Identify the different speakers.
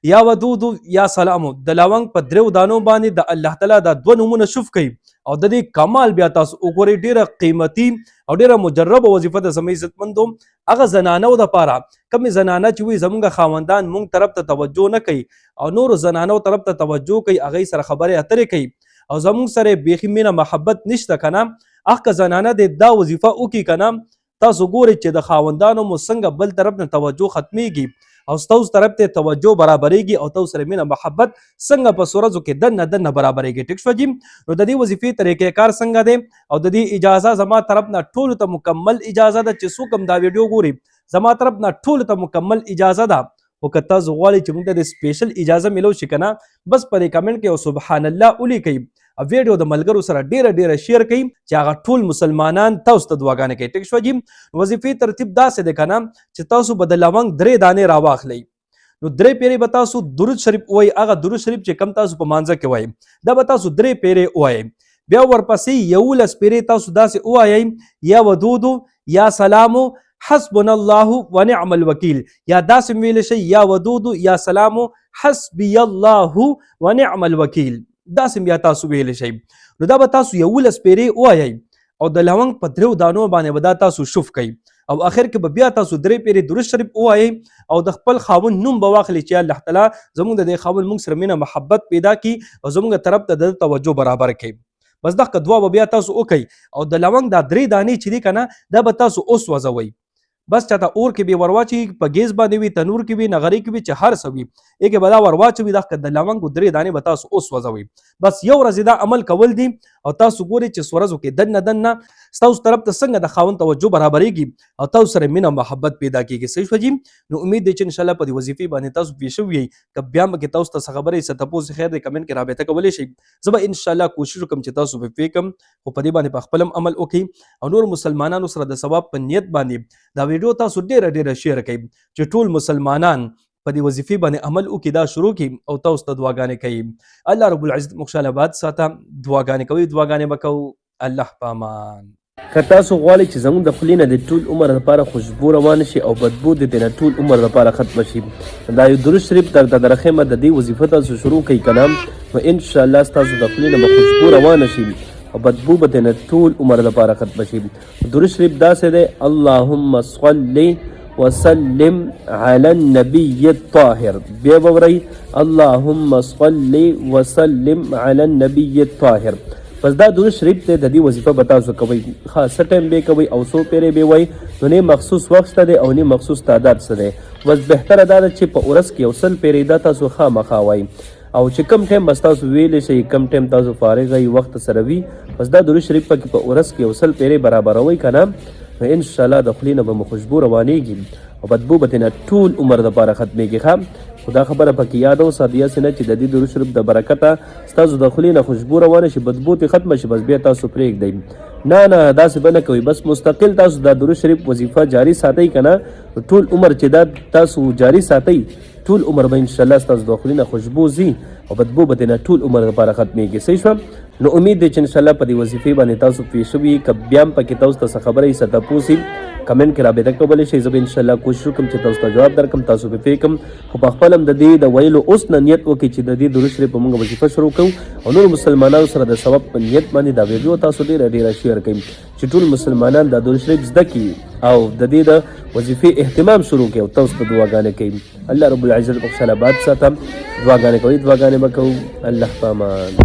Speaker 1: یا ودود یا سلام د لونګ په درو دانو باندې د الله تعالی د دوه نومونه شوف کوي او د دې کمال بیا تاسو وګورئ ډیره قیمتي او ډیره مجربه وظیفه د زموږ عزتمندو هغه زنانو دپاره کومې زنانه چې وي زمونږ خاوندان مونږ طرف ته توجه نه کوي او نورو زنانو طرف ته توجه کوي هغوی سره خبرې اترې کوي او زمونږ سره بیخي مینه محبت نشته که نه هغه زنانه د دا وظیفه وکړي که نه تاسو ګورئ چې د خاوندانو مو څنګه بل طرف نه توجه ختمیږي او ستاسو طرف ته توجه برابرېږي او تاسو سره مینه محبت څنګه په ورځو کې دنه برابرېږي. ټیک شوه جي. نو د دې وظیفې طریقې کار څنګه دی او د دې اجازه زما طرف نه ټولو ته مکمل اجازه ده چې څوک هم دا ویډیو ګوري زما طرف نه ټولو ته مکمل اجازه ده خو که تاسو غواړئ چې موږ ته د سپیشل اجازه میلو شي که نه بس په دې کمنټ کې یو سبحان الله ولیکئ او ویډیو د ملګرو سره ډیره شیر کوي چې هغه ټول مسلمانان تاسو ته دعاګانې کوي. ټیک شوه جي. وظیفې ترتیب داسې دی که نه چې تاسو به د لونګ 3 دانې راواخلئ نو 3 پیرې به تاسو درود شریف ووایئ هغه درود شریف چې کم تاسو په مانځه کې وایئ دا به تاسو 3 پیرې ووایئ بیا ورپسې 11 پیرې تاسو داسې ووایئ یا ودودو یا سلامو حسبنا الله ونعم الوکیل یا داسې ویلی شئ یا ودودو یا سلامو حسبی الله ونعم الوکیل داسې بیا تاسو ویلی شئ نو دا به تاسو 11 پیرې ووایئ او د لونګ په 3 دانو باندې به دا تاسو شوف کوئ او اخر کې به بیا تاسو 3 پیرې درود شریف ووایئ او د خپل خاوند نوم به واخلئ چې الله تعالی زموږ د دې خاوند موږ سره مینه محبت پیدا کړي او زموږ طرف ته د توجه برابر کړي بس دغه دعا به بیا تاسو وکئ او د لونګ دا 3 دانې چې دي که نه دا به تاسو اوس وځوئ بس چاته اور کې به ورواچي په ګیز باندې وي تنور کې وي نغري کې وي چې هر څه وي یې به دا ورواچوي دغه د لونګ 3 دانې به تاسو اوس وځوئ بس یو ورځ دا عمل کول دي او تاسو ګورئ چې ورځو کې دنه ستاسو طرف ته څنګه د خاوند توجه برابرېږي او تاسو سره مینه محبت پیدا کېږي. صحیح شوه جي. نو امید دی چې انشاءالله په دې وظیفې باندې تاسو پوه شوي یئ که بیا هم کې تاسو ته څه خبرې څه تپوس خیر دی کمنټ کې رابطه کولی شئ زه به انشاءالله کوشش وکړم چې تاسو پرې پوه کړم خو په دې باندې په خپل هم عمل وکړئ او نور مسلمانانو سره د ثواب په نیت باندې دا ویډیو تاسو ډیره شیر کړئ چې ټول مسلمانان په دې وظیفې باندې عمل وکړي دا شروع کړي او تاسو ته دعاګانې کوي. الله رب العزت موږ شاله آباد ساته دعاګانې کوي دعاګانې به کوو الله په امان. که تاسو غواړئ چې زموږ د خولې نه د ټول عمر لپاره خوشبو روانه شي او بدبو د دې نه ټول عمر لپاره ختمه شي دا یو درود شریف درته درخیمه د دې وظیفه تاسو شروع کړئ که نه نو انشاءالله ستاسو د خولې نه به خوشبو روانه شي او بدبو به د نه ټول عمر لپاره ختمه شي. درود شریف داسې دی اللهم صل وسلم على النبي الطاهر بیا وورئ اللهم صل وسلم على النبي الطاهر بس دا درود شریف دی د دې وظیفه به تاسو کوئ ښه ټایم به کوئ او څو پیرې به وایئ نو نه مخصوص وخت شته دی او نه مخصوص تعداد څه دی بس بهتره دا ده چې په ورځ کې 100 پیرې دا تاسو خامخا وایئ او چې کم ټایم بس تاسو ویلی شئ کم ټایم تاسو فارغ یئ وخت سره وي بس دا درود شریف پکې په ورځ کې 100 پیرې برابروئ که نه نو انشاءالله د خولې نه به مو خوشبو روانېږي او بدبو به ترې ټول عمر دپاره ختمېږي ښه خو دا خبره پکې یاد وساتئ هسې نه چې د دې درود شریف د برکته ستاسو د خولې نه خوشبو روانه شي بدبو ترې ختمه شي بس بیا تاسو پرېږدئ نه داسې به نه کوئ بس مستقل تاسو دا درود شریف وظیفه جاري ساتئ که نه ټول عمر چې دا تاسو جاري ساتئ ټول عمر به انشاءالله ستاسو د خولې نه خوشبو ځي او بدبو به ترې ټول عمر لپاره ختمېږي. صحیح شوه. نو امید دی چې انشاءالله په دې وظیفې باندې تاسو پوه شوي که بیا هم پکې تاسو ته څه خبره وي څه تپوس وي کمنټ کې رابطه کولی شئ زه به انشاءالله کوشش وکړم چې تاسو ته جواب درکړم تاسو پرې پوه کړم خو په خپل هم د دې د ویلو اوس نه نیت وکړئ چې د دې درود شریف په موږ وظیفه شروع کوو او نور مسلمانانو سره د ثواب په نیت باندې دا ویډیو تاسو ډیره شیر کړئ چې ټول مسلمانان دا درود شریف زده کړي او د دې د وظیفې اهتمام شروع کړي او تاسو ته دعاګانې کوي. الله رب العزت موږ شاله آباد ساته دعاګانې کوي دعاګانې به کوو الله په امان.